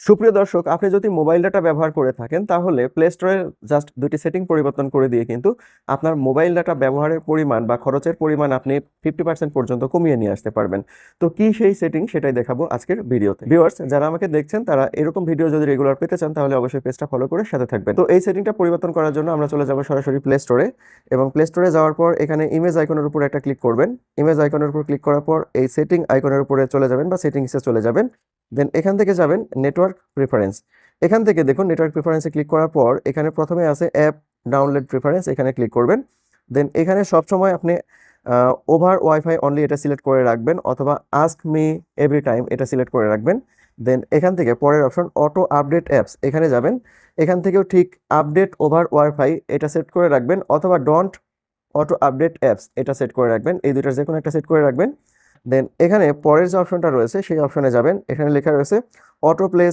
সুপ্রিয় দর্শক, আপনি যদি মোবাইল ডাটা ব্যবহার করে থাকেন তাহলে প্লে স্টোরের জাস্ট দুটি সেটিং পরিবর্তন করে দিয়ে কিন্তু আপনার মোবাইল ডাটা ব্যবহারের পরিমাণ বা খরচের পরিমাণ আপনি 50% পর্যন্ত কমিয়ে নিয়ে আসতে পারবেন। তো কি সেই সেটিং সেটাই দেখাবো আজকের ভিডিওতে। ভিউয়ার্স যারা আমাকে দেখছেন তারা এরকম ভিডিও যদি রেগুলার পেতে চান তাহলে অবশ্যই পেজটা ফলো করে সাথে থাকবেন। তো এই সেটিংটা পরিবর্তন করার জন্য আমরা চলে যাব সরাসরি প্লে স্টোরে, এবং প্লে স্টোরে যাওয়ার পর এখানে ইমেজ আইকনের উপর একটা ক্লিক করবেন। ইমেজ আইকনের উপর ক্লিক করার পর এই সেটিং আইকনের উপরে চলে যাবেন বা সেটিংসে চলে যাবেন। দেন এখান থেকে যাবেন নেটওয়ার্ক প্রিফারেন্স। এখান থেকে দেখুন নেটওয়ার্ক প্রিফারেন্সে ক্লিক করার পর এখানে প্রথমে আছে অ্যাপ ডাউনলোড প্রিফারেন্স, এখানে ক্লিক করবেন। দেন এখানে সবসময় আপনি ওভার ওয়াইফাই অনলি এটা সিলেক্ট করে রাখবেন, অথবা আস্ক মি এভরি টাইম এটা সিলেক্ট করে রাখবেন। দেন এখান থেকে পরের অপশন অটো আপডেট অ্যাপস, এখানে যাবেন। এখান থেকেও ঠিক আপডেট ওভার ওয়াইফাই এটা সেট করে রাখবেন, অথবা ডোন্ট অটো আপডেট অ্যাপস এটা সেট করে রাখবেন। এই দুইটার যে কোনো একটা সেট করে রাখবেন। দেন এখানে পরের যে অপশনটা রয়েছে সেই অপশনে যাবেন। এখানে লেখা রয়েছে অটো প্লে